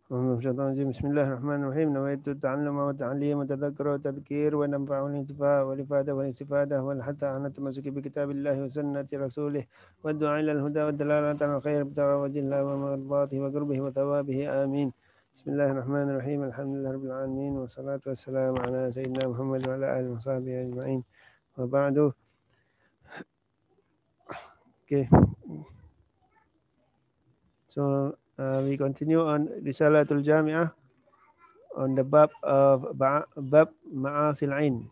بسم الله الرحمن الرحيم نويت التعلم والتعليم والتذكر والتذكير وننفع والانتفاع والإفادة والاستفادة والحث على التمسك بكتاب الله وسنة رسوله والدعاء إلى الهدى والدلالة على الخير ابتغاء وجه الله ومرضاته وقربه وثوابه آمين. بسم الله الرحمن الرحيم الحمد لله رب العالمين والصلاة والسلام على سيدنا محمد وعلى آله وصحبه أجمعين وبعد. Okay, so we continue on Risalatul Jami'ah on the bab of bab ma'asil ain.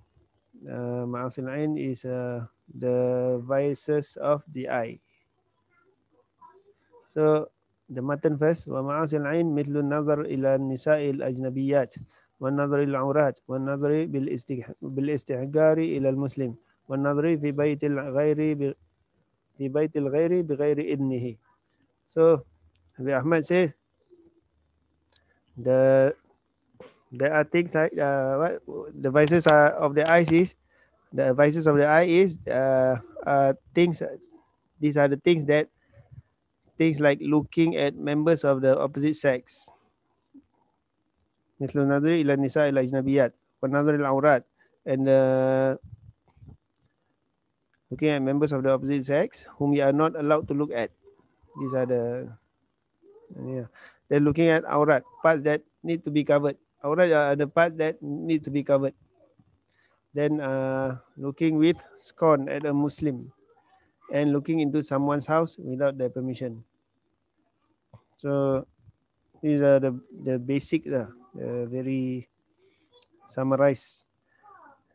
Ma'asil ain is the vices of the eye. So the matan first. Wa ma'asil ain mithlu nazar ila nisa'il ajnabiyat wa nazar ila aurat wa nazar bil istihgari ila muslim wa nazar fi baitil ghairi fi baitil ghairi bi ghairi idnihi. So Abi Ahmad says the there are things like what the vices of the eyes is the vices of the eye is things. These are the things like looking at members of the opposite sex. مثل النظر إلى النساء الأجنبيات والنظر إلى العورات and looking at members of the opposite sex whom you are not allowed to look at. These are the Then looking at aurat, parts that need to be covered. Aurat are the parts that need to be covered. Then looking with scorn at a Muslim and looking into someone's house without their permission. So these are the basic, very summarized.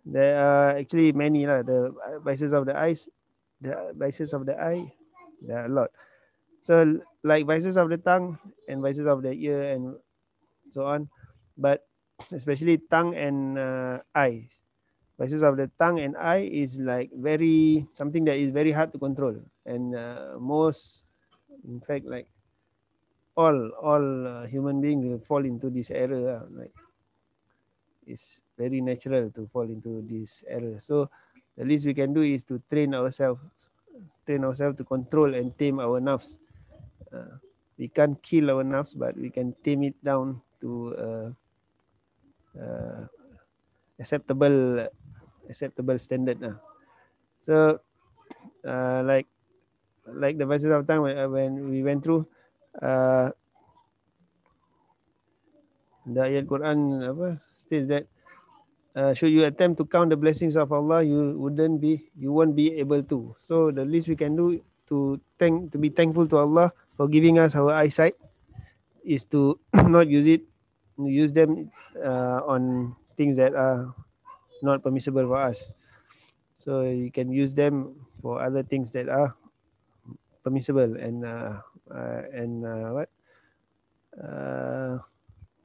There are actually many the vices of the eyes, the vices of the eye. There are a lot. So like vices of the tongue and vices of the ear and so on, but especially tongue and eye. Vices of the tongue and eye is like very something that is very hard to control, and most, in fact, like all human beings will fall into this error. Like it's very natural to fall into this error. So the least we can do is to train ourselves to control and tame our nafs. We can't kill our nafs, but we can tame it down to acceptable standard. So like the verses of time when we went through the ayat Quran states that should you attempt to count the blessings of Allah, you won't be able to. So the least we can do to be thankful to Allah for giving us our eyesight is to not use them on things that are not permissible for us. So you can use them for other things that are permissible and what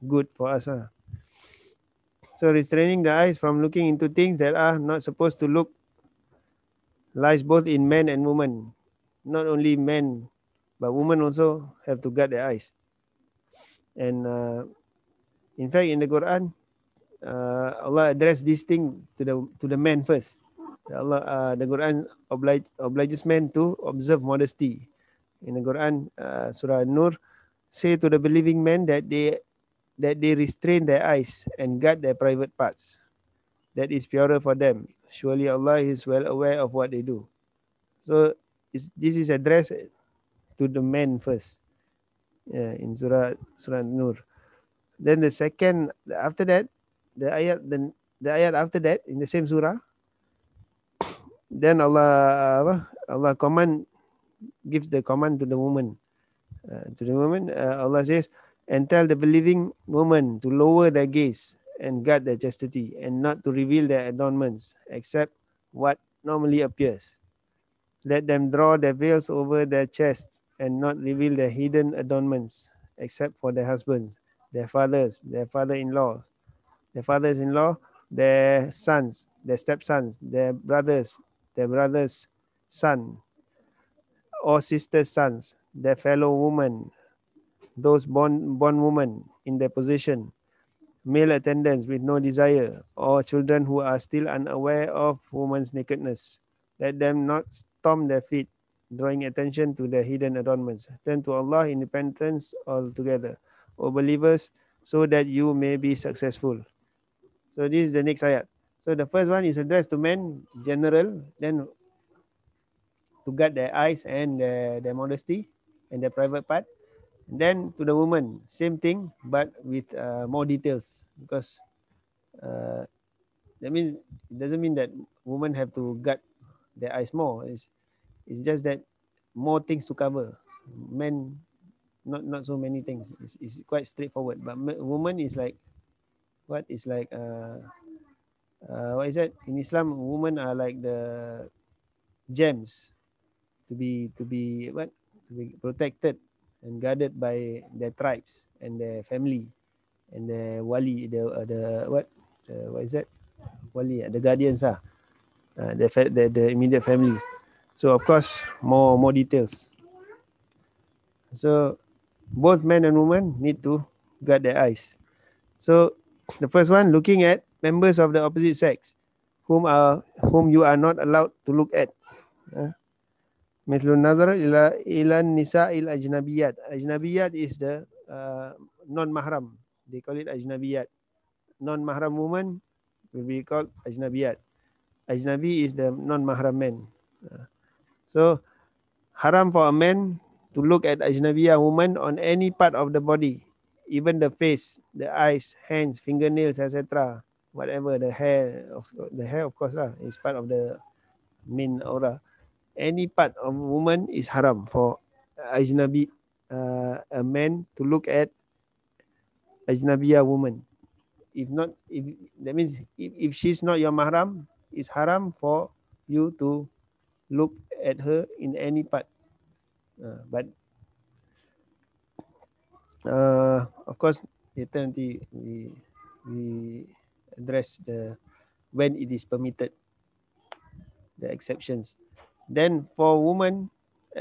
good for us. So restraining the eyes from looking into things that are not supposed to look lies both in men and women. Not only men, but women also have to guard their eyes. And in fact, in the Quran, Allah addressed this thing to the men first. The Quran obliges men to observe modesty. In the Quran, Surah Nur, say to the believing men that they restrain their eyes and guard their private parts. That is purer for them. Surely Allah is well aware of what they do. So this is addressed to the men first. In Surah Nur. Then the second after that, the ayat after that in the same surah, then Allah gives the command to the woman. Allah says, and tell the believing woman to lower their gaze and guard their chastity and not to reveal their adornments except what normally appears. Let them draw their veils over their chests and not reveal their hidden adornments except for their husbands, their fathers, their fathers-in-law, their sons, their stepsons, their brothers' son or sisters' sons, their fellow women, those born women in their possession, male attendants with no desire, or children who are still unaware of woman's nakedness. Let them not stomp their feet, drawing attention to their hidden adornments. Turn to Allah in repentance altogether. O believers, so that you may be successful. So this is the next ayat. So the first one is addressed to men, general, then to guard their eyes and their modesty and their private part. And then to the woman, same thing, but with more details, because that means it doesn't mean that women have to guard their eyes more. It's just that more things to cover. Men, not so many things. It's quite straightforward. But woman is like what is like what is that in Islam? Women are like the gems to be what to be protected and guarded by their tribes and their family and the wali, the what is that wali, the guardians the immediate family. So of course more details. So both men and women need to guard their eyes. So the first one, looking at members of the opposite sex whom you are not allowed to look at. Mithlun nazar ila nisa il ajnabiyat. Ajnabiyat is the non-mahram. They call it ajnabiyat. Non-mahram woman will be called ajnabiyat. Ajnabi is the non-mahram man. So haram for a man to look at ajnabiya woman on any part of the body, even the face, the eyes, hands, fingernails, etc. Whatever the hair, of course lah, is part of the main aura. Any part of woman is haram for ajnabi, a man to look at ajnabiya woman. If not, if that means if she's not your mahram, it's haram for you to look at her in any part. But of course, later nanti we address the when it is permitted, the exceptions. Then for woman,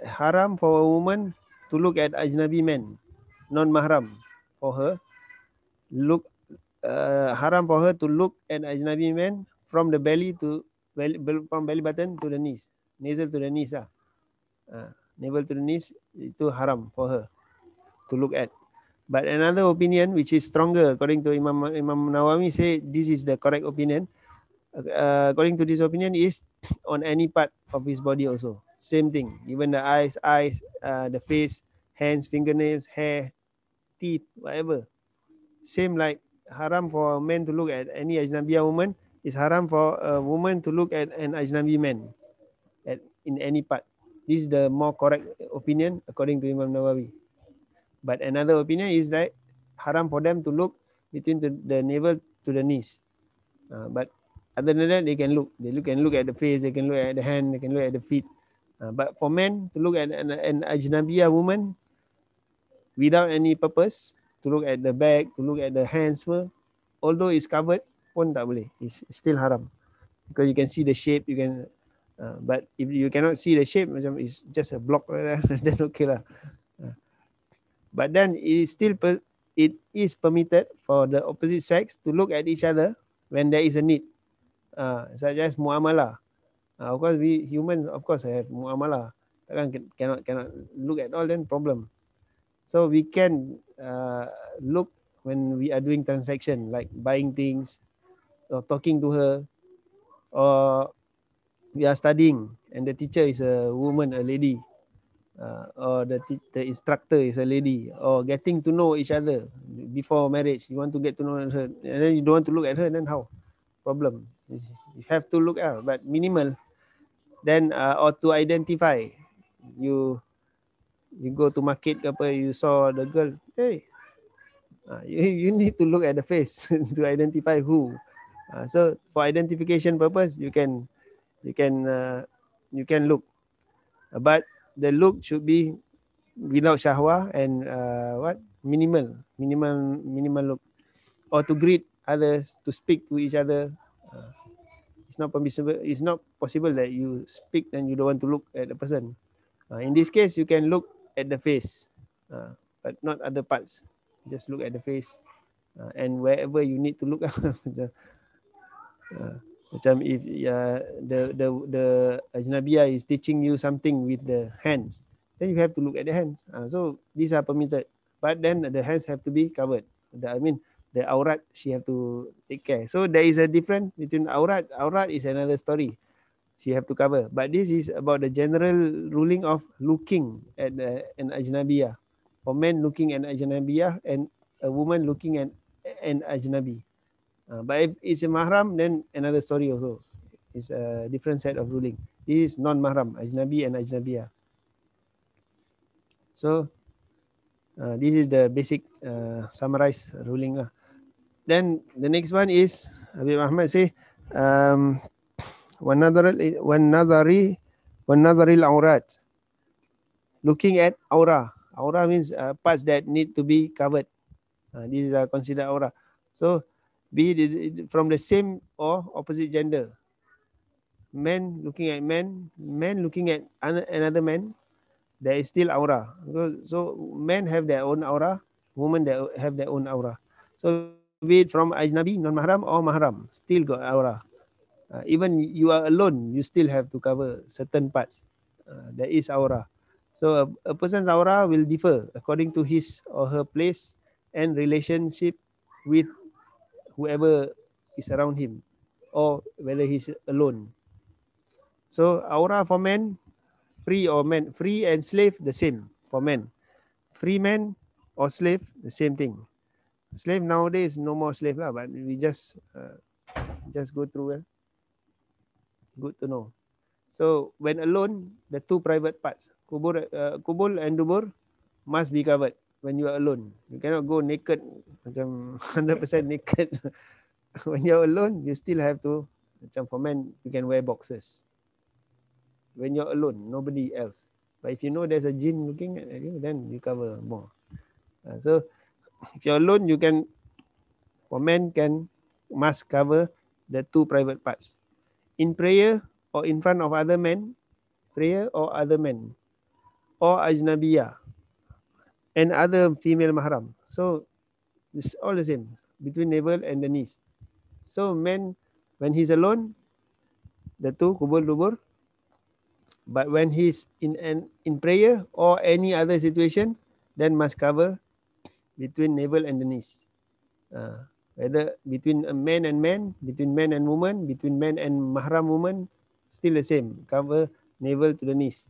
haram for a woman to look at ajnabi men, non-mahram for her. Haram for her to look at ajnabi men from the belly to from belly button to the knees, nasal to the knees navel to the knees, itu haram for her to look at. But another opinion which is stronger, according to Imam Nawawi, say this is the correct opinion. According to this opinion, is on any part of his body also. Same thing, even the eyes, the face, hands, fingernails, hair, teeth, whatever. Same like haram for a man to look at any ajnabiya woman, is haram for a woman to look at an ajnabi man in any part. This is the more correct opinion according to Imam Nawawi. But another opinion is that haram for them to look between the navel to the knees. But other than that, they can look. They can look at the face, they can look at the hand, they can look at the feet. But for men to look at an ajnabiya woman without any purpose, to look at the back, to look at the hands, although it's covered, pun tak boleh. It's still haram. Because you can see the shape, you can. But if you cannot see the shape, macam it's just a block, then okay lah. But then it is permitted for the opposite sex to look at each other when there is a need, such as muamalah. Of course, we humans, of course, have muamalah. Cannot look at all, then problem. So we can look when we are doing transaction, like buying things or talking to her, or we are studying and the teacher is a woman, a lady. Or the instructor is a lady, or getting to know each other before marriage. You want to get to know her, and then you don't want to look at her, then how? Problem. You have to look at her, but minimal. Then or to identify, you go to market ke apa, you saw the girl, hey, you need to look at the face to identify who. So for identification purpose, you can look, but the look should be without shahwa and minimal look, or to greet others, to speak to each other. It's not permissible. It's not possible that you speak and you don't want to look at the person. In this case, you can look at the face, but not other parts. Just look at the face, and wherever you need to look. Macam if the ajnabiyah is teaching you something with the hands, then you have to look at the hands. So these are permitted. but then the hands have to be covered. The aurat she have to take care. So there is a difference between aurat. Aurat is another story. She have to cover. But this is about the general ruling of looking at an ajnabiyah. For men looking at ajnabiyah and a woman looking at an ajnabi. But if it's a mahram, then another story also. It's a different set of ruling. This is non-mahram, ajnabi and ajnabiyah. So this is the basic summarized ruling. Then the next one is Habib Ahmad say wanadharil aurat. Looking at aura. Aura means parts that need to be covered. These are considered aura. So be it from the same or opposite gender. Men looking at men, men looking at another man, there is still aura. So men have their own aura, women have their own aura. So be it from ajnabi, non-mahram or mahram, still got aura. Even you are alone, you still have to cover certain parts. There is aura. So a person's aura will differ according to his or her place and relationship with whoever is around him, or whether he's alone. So aura for men, free and slave, the same for men. Free man or slave, the same thing. Slave nowadays no more slave lah, but we just go through. Good to know. So when alone, the two private parts, kubul and dubur, must be covered when you are alone. You cannot go naked, macam 100% naked. When you are alone, you still have to, macam for men, you can wear boxers. When you're alone, nobody else. But if you know there's a jinn looking at you, then you cover more. So if you're alone, you can, for men, must cover the two private parts. In prayer or in front of other men, prayer or other men, or ajnabiyah, and other female mahram. So it's all the same between navel and the knees. So men, when he's alone, the two kubul dubur. But when he's in prayer or any other situation, then must cover between navel and the knees. Whether between a man and man, between man and woman, between man and mahram woman, still the same. Cover navel to the knees.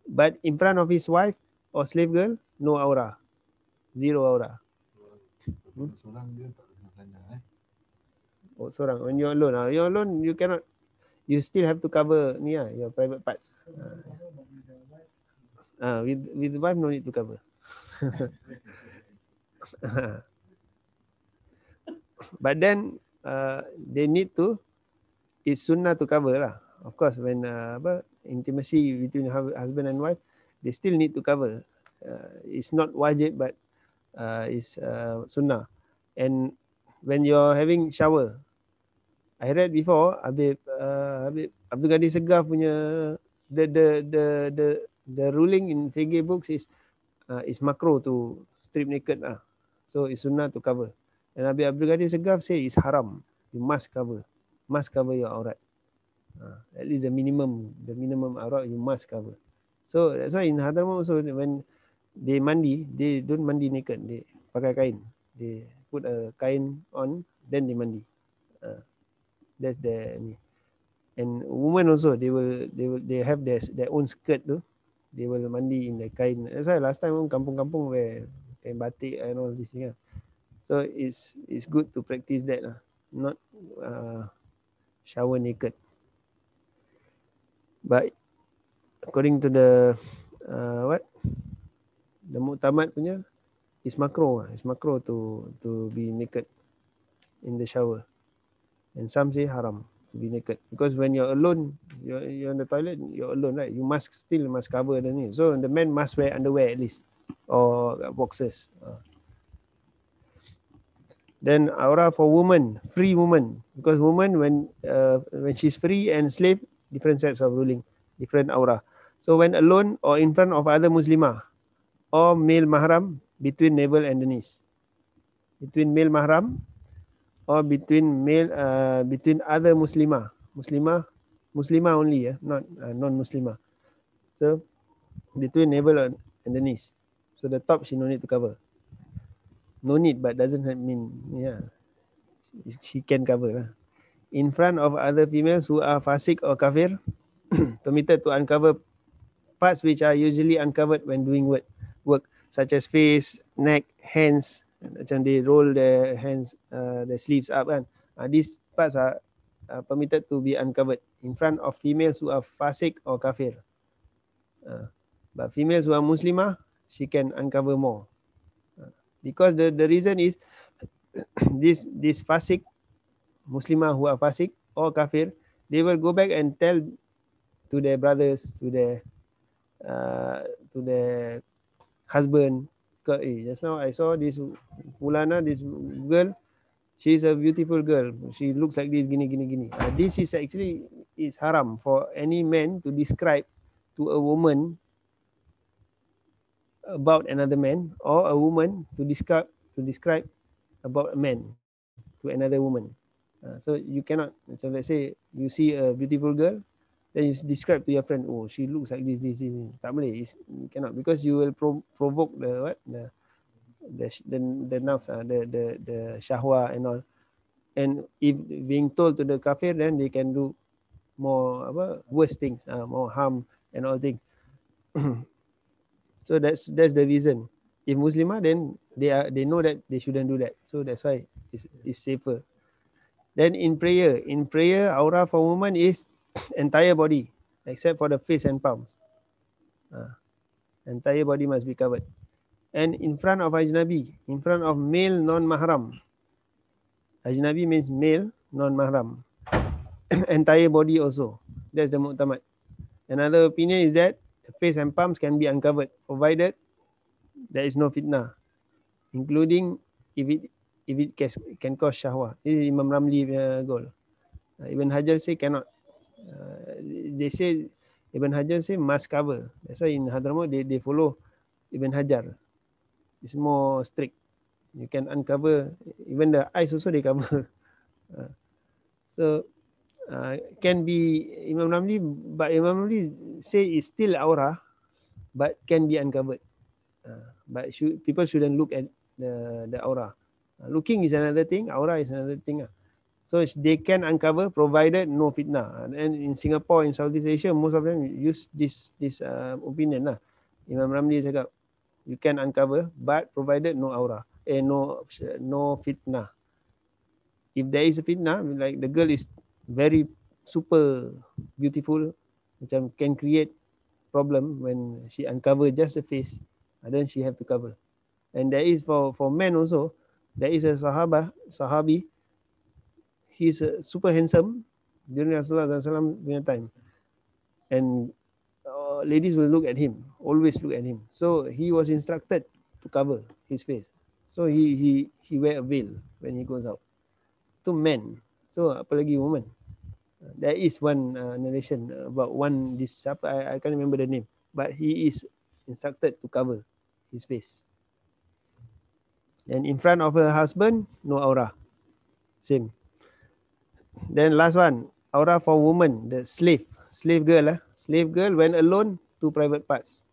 But in front of his wife or slave girl, no aura. Zero aura. Oh, seorang. When you're alone, you cannot. You still have to cover your private parts. With the wife, no need to cover. But then they need to. It's sunnah to cover lah. Of course, when intimacy between husband and wife, they still need to cover. It's not wajib, but it's sunnah. And when you're having shower, I read before Habib Abdul Ghani Segaf punya the ruling in fiqh books is makruh to strip naked lah. So it's sunnah to cover. And Habib Abdul Ghani Segaf say it's haram. You must cover your aurat. At least the minimum aurat you must cover. So that's why in Hadramaut also when they mandi, they don't mandi naked. They pakai kain. They put a kain on, then they mandi. That's the and women also they have their own skirt tu. They will mandi in the kain. That's why last time kampung-kampung wear kain batik and all this thing. So it's good to practice that lah. Not shower naked. But according to the the Mu'tamad punya, it's makruh. It's makruh to be naked in the shower. And some say haram to be naked. Because when you're alone, you're in the toilet, you're alone, right? You must cover the knee. So the man must wear underwear at least. Or boxers. Then aura for woman, free woman. Because woman, when she's free and slave, different sets of ruling, different aura. So when alone or in front of other Muslimah or male mahram, between navel and the knees. Between male mahram or between other Muslimah only, not non-Muslimah. So between navel and the knees. So the top she no need to cover. No need, but doesn't mean, yeah, she can cover. In front of other females who are fasik or kafir, permitted to uncover parts which are usually uncovered when doing work such as face, neck, hands. Macam they roll their hands, the sleeves up kan. These parts are permitted to be uncovered in front of females who are fasik or kafir. But females who are Muslimah, she can uncover more. Because the reason is this fasik, Muslimah who are fasik or kafir, they will go back and tell to their brothers, uh, to their husband. Just now I saw this Fulana, this girl, she's a beautiful girl. She looks like this, gini, gini, gini. This is actually is haram for any man to describe to a woman about another man, or a woman to describe about a man to another woman. So you cannot. So let's say you see a beautiful girl, then you describe to your friend, oh, she looks like this. Tak boleh. You cannot, because you will provoke the what the nafs, the shahwa and all. And if being told to the kafir, then they can do more worse things, more harm and all things. So that's the reason. If Muslimah, then they know that they shouldn't do that. So that's why it's safer. Then in prayer, aura for woman is entire body except for the face and palms. Entire body must be covered. And in front of ajnabi, in front of male non-mahram. Ajnabi means male non-mahram. Entire body also. That's the mu'tamad. Another opinion is that the face and palms can be uncovered, provided there is no fitnah, including if it can cause shahwah. This is Imam Ramli goal. Ibn Hajar say cannot. They say Ibn Hajar say must cover. That's why in Hadramaut they follow Ibn Hajar. It's more strict. You can uncover even the eyes also they cover. So can be Imam Ramli, but Imam Ramli say it's still aura, but can be uncovered. But people shouldn't look at the aura. Looking is another thing. Aura is another thing. So they can uncover provided no fitnah. And in Singapore, in Southeast Asia, most of them use this opinion lah. Imam Ramli cakap, you can uncover, but provided no aura, no fitnah. If there is a fitnah, like the girl is very super beautiful, macam can create problem when she uncover just the face, then she have to cover. And there is for men also, there is a sahabi, he's super handsome during Rasulullah SAW punya time, and ladies will look at him, always look at him. So he was instructed to cover his face. So he wear a veil when he goes out. To men. So apalagi woman. There is one narration about one this I can't remember the name, but he is instructed to cover his face. And in front of her husband, no aura. Same. Then last one, aura for woman, the slave girl. Slave girl when alone, two private parts.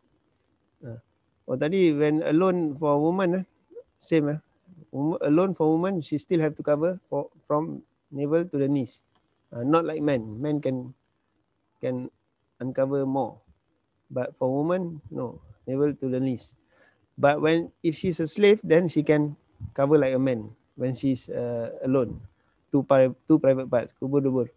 Tadi when alone for woman, same. Alone for woman, she still have to cover from navel to the knees. Not like men. Men can uncover more. But for woman, no, navel to the knees. But if she's a slave, then she can cover like a man when she's alone. Two private parts, kubur dubur.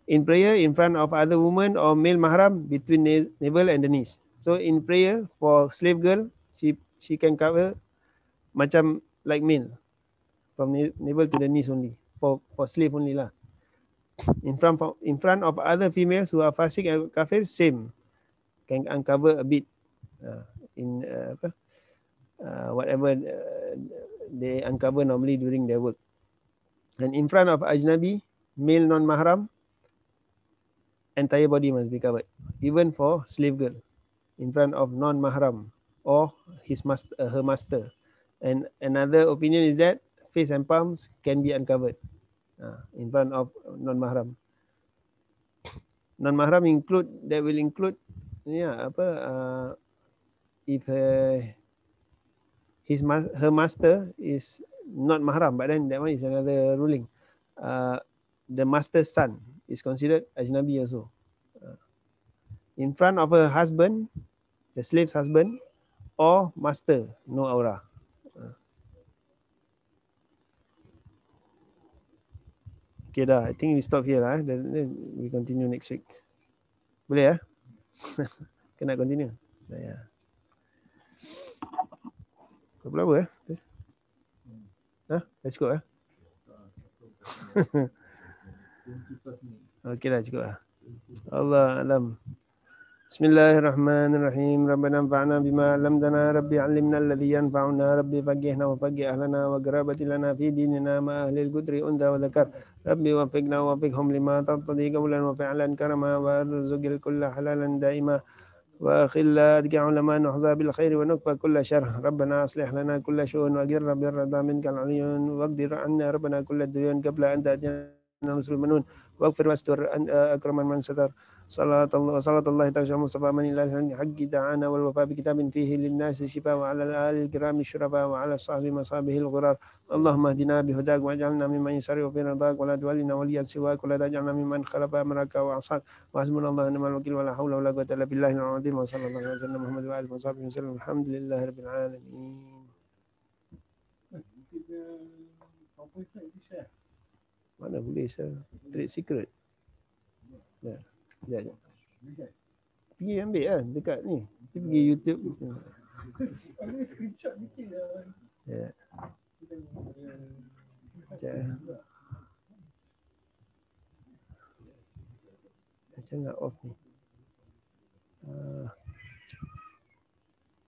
In prayer, in front of other women or male mahram, between navel and the knees. So in prayer, for slave girl, she can cover macam like male, from navel to the knees only. For slave only lah. In front of other females who are fasik and kafir, same. Can uncover a bit in whatever they uncover normally during their work. And in front of ajnabi, male non-mahram, entire body must be covered, even for slave girl. In front of non-mahram or her master. And another opinion is that face and palms can be uncovered in front of non-mahram. Non-mahram will include if her master is not mahram, but then that one is another ruling. The master's son is considered ajnabi also. In front of her husband, the slave's husband, or master, no aura. Okay dah, I think we stop here lah. Then we continue next week. Boleh ya? Kena continue. Ya. Berapa eh? Dah cukup eh? Okey dah cukup lah. Allah alam. Bismillahirrahmanirrahim. Rabbana anfa'na bima 'allamtana, rabbi 'allimna alladhi yanfa'una, rabbi faqqihna wa faqqih ahlana wa qarabati lana fi dinina ma ahli al-qudri unta wa dzakar. Rabbi waffiqna wa waffiqhum lima taqtadi qawlan wa fi'lan karama wa arzuqil kulla halalan daima. وخلا أتقى علماء نحظى بالخير ونكفى كل شر ربنا أصلح لنا كل شؤون وأجر بالرضا منك العليون واقدر عنا ربنا كل الديون قبل أن تأتينا نصر المنون واغفر واستر أكرم من ستر صلاة الله تعالى مصطفى من الله حق دعانا والوفاء بكتاب فيه للناس شفاء وعلى الآل الكرام الشرفاء وعلى الصحب مصابه الغرار اللهم اهدنا بهداك واجعلنا ممن يسر في رضاك ولا تولنا وليا سواك ولا تجعلنا ممن خلف أمرك وعصاك وحسبنا الله ونعم الوكيل ولا حول ولا قوة إلا بالله العظيم وصلى الله على سيدنا محمد وآله وصحبه وسلم الحمد لله رب العالمين. Mana boleh saya trade secret. Ya. Ya. Pergi ambil lah dekat ni. Kita pergi YouTube. Ada screenshot dikit lah. Ya. Macam nak off ni.